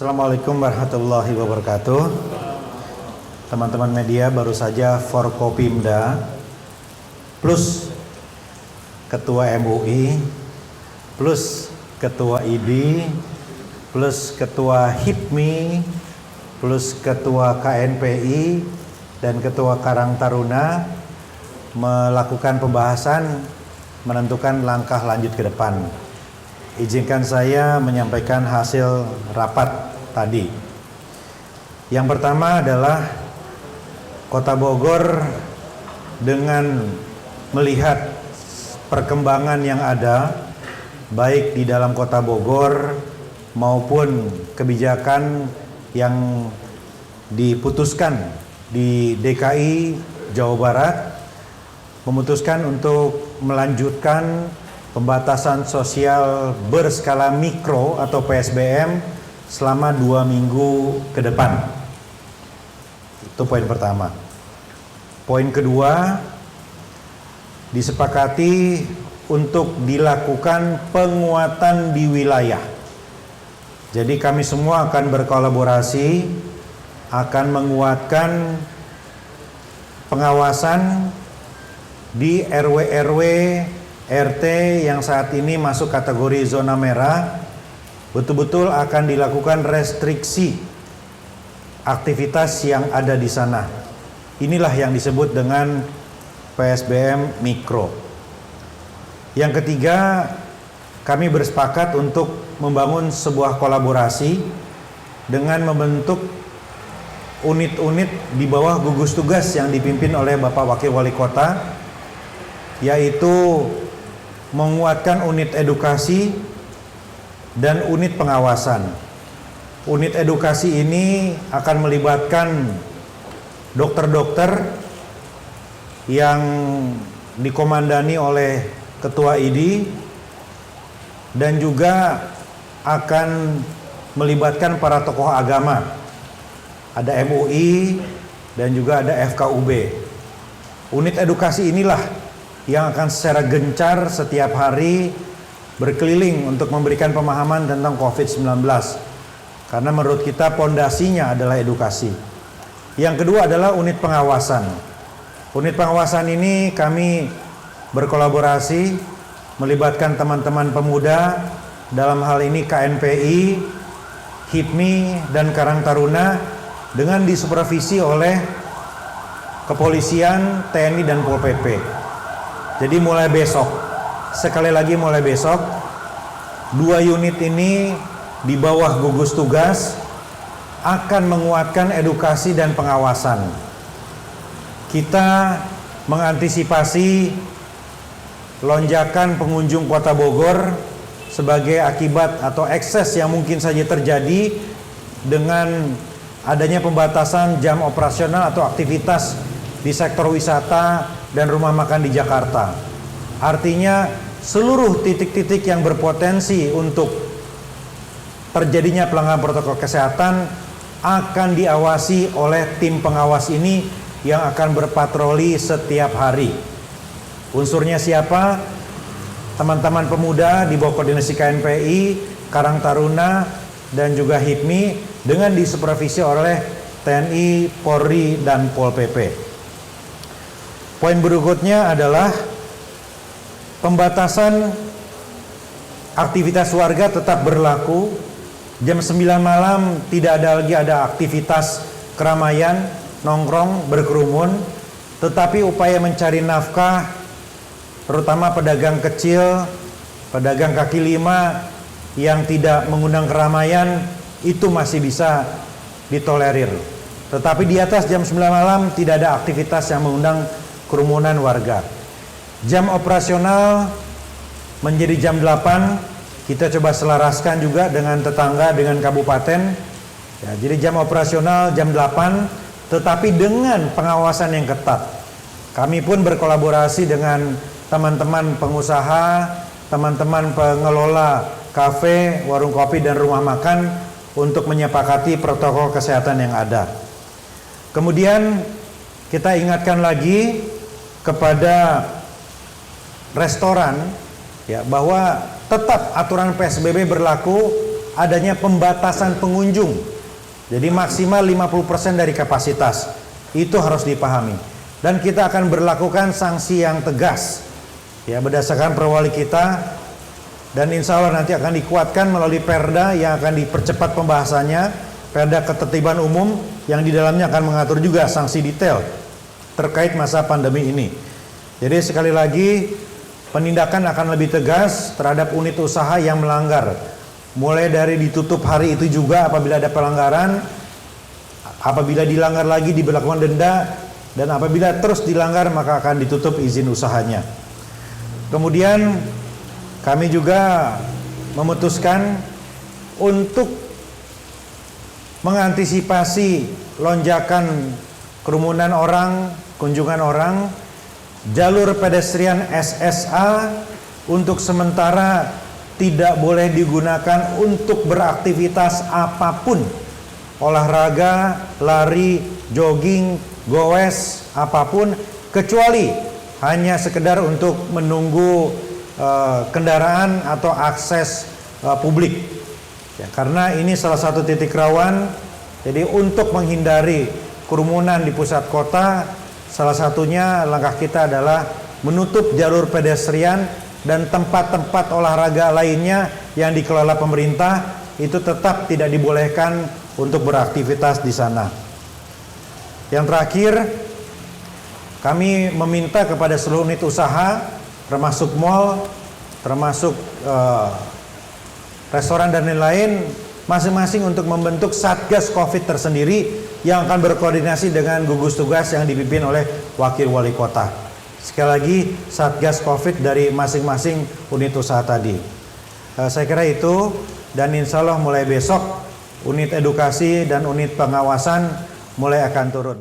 Assalamualaikum warahmatullahi wabarakatuh. Teman-teman media, baru saja Forkopimda plus Ketua MUI plus Ketua IDI plus Ketua HIPMI plus Ketua KNPI dan Ketua Karang Taruna melakukan pembahasan menentukan langkah lanjut ke depan. Izinkan saya menyampaikan hasil rapat tadi. Yang pertama adalah Kota Bogor dengan melihat perkembangan yang ada baik di dalam Kota Bogor maupun kebijakan yang diputuskan di DKI Jawa Barat, memutuskan untuk melanjutkan pembatasan sosial berskala mikro atau PSBM selama 2 minggu ke depan. Itu poin pertama. Poin kedua, disepakati untuk dilakukan penguatan di wilayah. Jadi kami semua akan berkolaborasi, akan menguatkan pengawasan di RW-RW RT yang saat ini masuk kategori zona merah. Betul-betul akan dilakukan restriksi aktivitas yang ada di sana. Inilah yang disebut dengan PSBM mikro. Yang ketiga, kami bersepakat untuk membangun sebuah kolaborasi dengan membentuk unit-unit di bawah gugus tugas yang dipimpin oleh Bapak Wakil Wali Kota, yaitu menguatkan unit edukasi dan unit pengawasan. Unit edukasi ini akan melibatkan dokter-dokter yang dikomandani oleh Ketua IDI dan juga akan melibatkan para tokoh agama. Ada MUI dan juga ada FKUB. Unit edukasi inilah yang akan secara gencar setiap hari berkeliling untuk memberikan pemahaman tentang COVID-19. Karena menurut kita pondasinya adalah edukasi. Yang kedua adalah unit pengawasan. Unit pengawasan ini kami berkolaborasi melibatkan teman-teman pemuda, dalam hal ini KNPI, HIPMI, dan Karang Taruna dengan disupervisi oleh Kepolisian, TNI, dan Pol PP. Jadi mulai besok, sekali lagi mulai besok, 2 unit ini di bawah gugus tugas akan menguatkan edukasi dan pengawasan. Kita mengantisipasi lonjakan pengunjung Kota Bogor sebagai akibat atau ekses yang mungkin saja terjadi dengan adanya pembatasan jam operasional atau aktivitas di sektor wisata dan rumah makan di Jakarta. Artinya seluruh titik-titik yang berpotensi untuk terjadinya pelanggaran protokol kesehatan akan diawasi oleh tim pengawas ini yang akan berpatroli setiap hari. Unsurnya siapa? Teman-teman pemuda di bawah koordinasi KNPI, Karang Taruna, dan juga HIPMI dengan disupervisi oleh TNI, Polri, dan Pol PP. Poin berikutnya adalah pembatasan aktivitas warga tetap berlaku. Jam 9 malam tidak ada aktivitas keramaian, nongkrong, berkerumun. Tetapi upaya mencari nafkah, terutama pedagang kecil, pedagang kaki lima yang tidak mengundang keramaian, itu masih bisa ditolerir. Tetapi di atas jam 9 malam tidak ada aktivitas yang mengundang kerumunan warga. Jam operasional menjadi jam 8, kita coba selaraskan juga dengan tetangga, dengan kabupaten. Ya, jadi jam operasional jam 8, tetapi dengan pengawasan yang ketat. Kami pun berkolaborasi dengan teman-teman pengusaha, teman-teman pengelola kafe, warung kopi, dan rumah makan untuk menyepakati protokol kesehatan yang ada. Kemudian kita ingatkan lagi kepada restoran ya bahwa tetap aturan PSBB berlaku adanya pembatasan pengunjung. Jadi maksimal 50% dari kapasitas. Itu harus dipahami. Dan kita akan berlakukan sanksi yang tegas. Ya, berdasarkan perwali kita, dan insya Allah nanti akan dikuatkan melalui perda yang akan dipercepat pembahasannya, perda ketertiban umum yang di dalamnya akan mengatur juga sanksi detail terkait masa pandemi ini. Jadi sekali lagi, penindakan akan lebih tegas terhadap unit usaha yang melanggar. Mulai dari ditutup hari itu juga apabila ada pelanggaran, apabila dilanggar lagi diberlakukan denda, dan apabila terus dilanggar maka akan ditutup izin usahanya. Kemudian kami juga memutuskan untuk mengantisipasi lonjakan kerumunan orang, kunjungan orang, jalur pedestrian SSA untuk sementara tidak boleh digunakan untuk beraktivitas apapun, olahraga, lari, jogging, goes, apapun, kecuali hanya sekedar untuk menunggu kendaraan atau akses publik. Ya, karena ini salah satu titik rawan. Jadi untuk menghindari kerumunan di pusat kota, salah satunya langkah kita adalah menutup jalur pedestrian dan tempat-tempat olahraga lainnya yang dikelola pemerintah itu tetap tidak dibolehkan untuk beraktivitas di sana. Yang terakhir, kami meminta kepada seluruh unit usaha, termasuk mal, termasuk restoran dan lain-lain, masing-masing untuk membentuk Satgas Covid tersendiri yang akan berkoordinasi dengan gugus tugas yang dipimpin oleh Wakil Wali Kota. Sekali lagi, Satgas Covid dari masing-masing unit usaha tadi. Saya kira itu, dan insya Allah mulai besok unit edukasi dan unit pengawasan mulai akan turun.